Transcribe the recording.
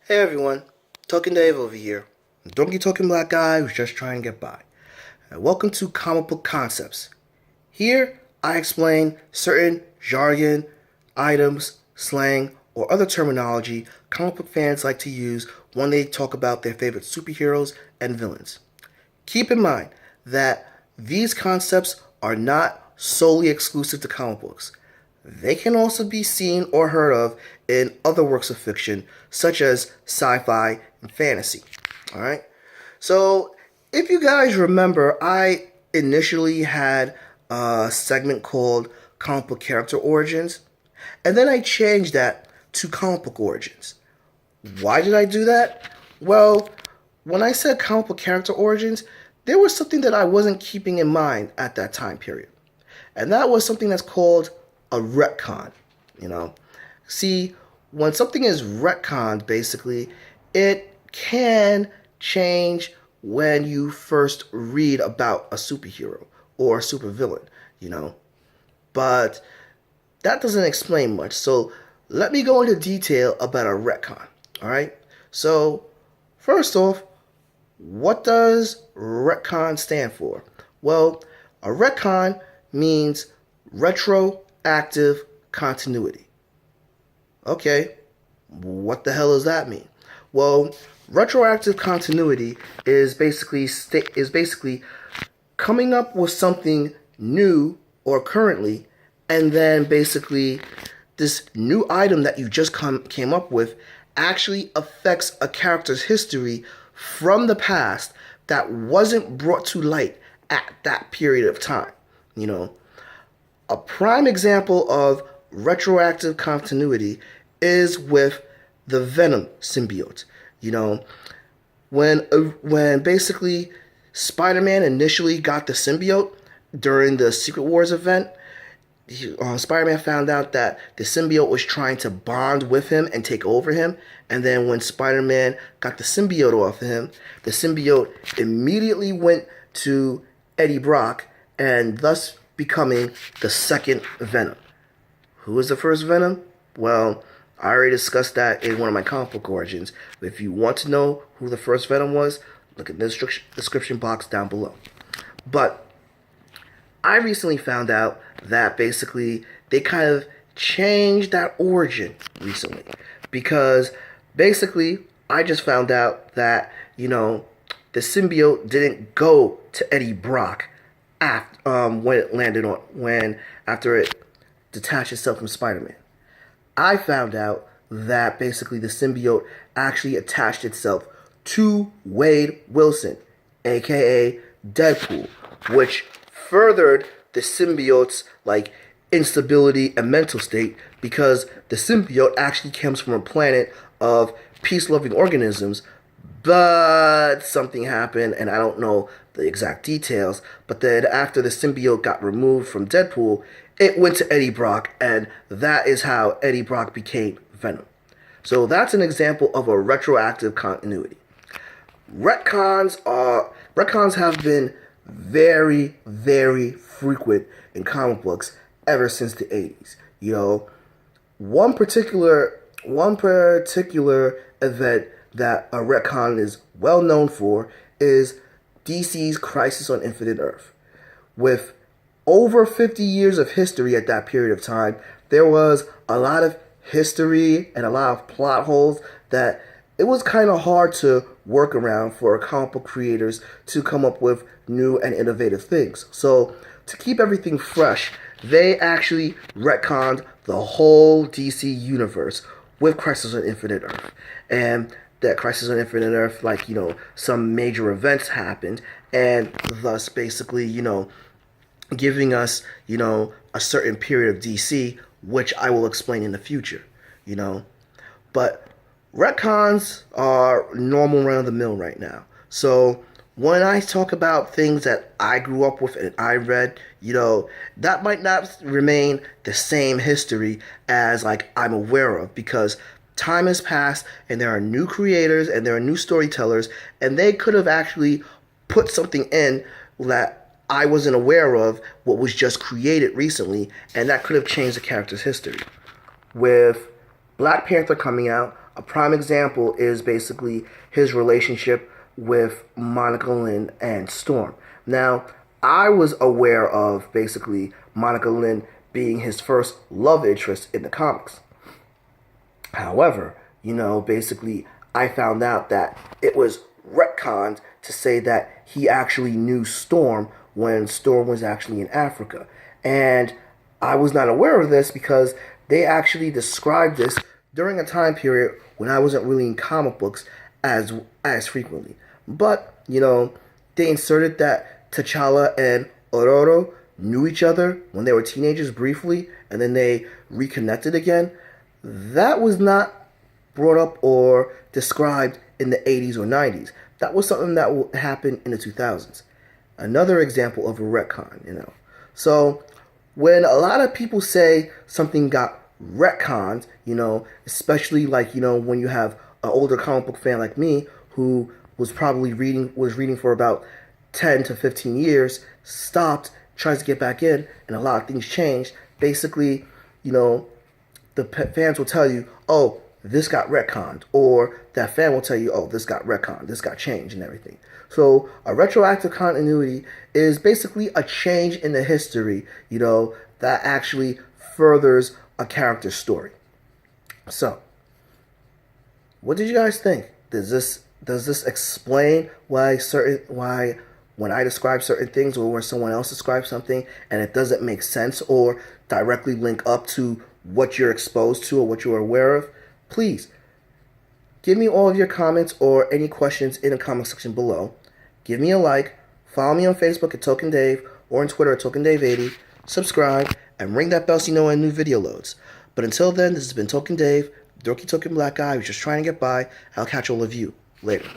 Hey everyone, Talking Dave over here. Donkey talking black guy who's just trying to get by. And welcome to Comicbook Concepts. Here, I explain certain jargon, items, slang, or other terminology comic book fans like to use when they talk about their favorite superheroes and villains. Keep in mind that these concepts are not solely exclusive to comic books. They can also be seen or heard of in other works of fiction, such as sci-fi and fantasy. Alright? So, if you guys remember, I initially had a segment called Comic Book Character Origins, and then I changed that to Comic Book Origins. Why did I do that? Well, when I said Comic Book Character Origins, there was something that I wasn't keeping in mind at that time period. And that was something that's called a retcon. See, when something is retconned, basically, it can change when you first read about a superhero or a supervillain. But that doesn't explain much. So let me go into detail about a retcon. All right. So first off, what does retcon stand for? Well, a retcon means retroactive continuity. Okay, what the hell does that mean? Well, retroactive continuity is basically coming up with something new or currently, and then basically this new item that you just came up with actually affects a character's history from the past that wasn't brought to light at that period of time. A prime example of retroactive continuity is with the Venom symbiote. When basically Spider-Man initially got the symbiote during the Secret Wars event, Spider-Man found out that the symbiote was trying to bond with him and take over him. And then when Spider-Man got the symbiote off of him, the symbiote immediately went to Eddie Brock and thus becoming the second Venom. Who was the first Venom? Well, I already discussed that in one of my comic book origins. But if you want to know who the first Venom was, look at the description box down below. But I recently found out that basically they kind of changed that origin recently. Because basically I just found out that, the symbiote didn't go to Eddie Brock after it detached itself from Spider-Man. I found out that basically the symbiote actually attached itself to Wade Wilson, aka Deadpool, which furthered the symbiote's instability and mental state, because the symbiote actually comes from a planet of peace-loving organisms, but something happened, and I don't know the exact details, but then after the symbiote got removed from Deadpool, it went to Eddie Brock, and that is how Eddie Brock became Venom. So that's an example of a retroactive continuity. Retcons have been very, very frequent in comic books ever since the 80s. One particular event that a retcon is well known for is DC's Crisis on Infinite Earth. With over 50 years of history at that period of time, there was a lot of history and a lot of plot holes that it was kind of hard to work around for comic book creators to come up with new and innovative things. So to keep everything fresh, they actually retconned the whole DC universe with Crisis on Infinite Earth. And that Crisis on Infinite Earth, some major events happened, and thus basically, giving us, a certain period of DC, which I will explain in the future, But retcons are normal run-of-the-mill right now. So when I talk about things that I grew up with and I read, that might not remain the same history as I'm aware of, because time has passed and there are new creators and there are new storytellers, and they could have actually put something in that I wasn't aware of, what was just created recently, and that could have changed the character's history. With Black Panther coming out, A prime example is basically his relationship with Monica Lynn and Storm. Now, I was aware of basically Monica Lynn being his first love interest in the comics. However, basically I found out that it was retconned to say that he actually knew Storm when Storm was actually in Africa. And I was not aware of this because they actually described this during a time period when I wasn't really in comic books as frequently. But, they inserted that T'Challa and Ororo knew each other when they were teenagers briefly, and then they reconnected again. That was not brought up or described in the 80s or 90s. That was something that will happen in the 2000s. Another example of a retcon, So when a lot of people say something got retconned, especially like, when you have an older comic book fan like me who was probably reading for about 10 to 15 years, stopped, tries to get back in, and a lot of things changed. Basically, the fans will tell you, oh, this got retconned, or that fan will tell you, oh, this got retconned, this got changed and everything. So a retroactive continuity is basically a change in the history, that actually furthers a character's story. So, what did you guys think? Does this explain why when I describe certain things or when someone else describes something and it doesn't make sense or directly link up to what you're exposed to or what you're aware of? Please give me all of your comments or any questions in the comment section below. Give me a like, follow me on Facebook at Token Dave or on Twitter at TokenDave80, subscribe, and ring that bell so you know when a new video loads. But until then, this has been Token Dave, dorky token black guy who's just trying to get by. I'll catch all of you later.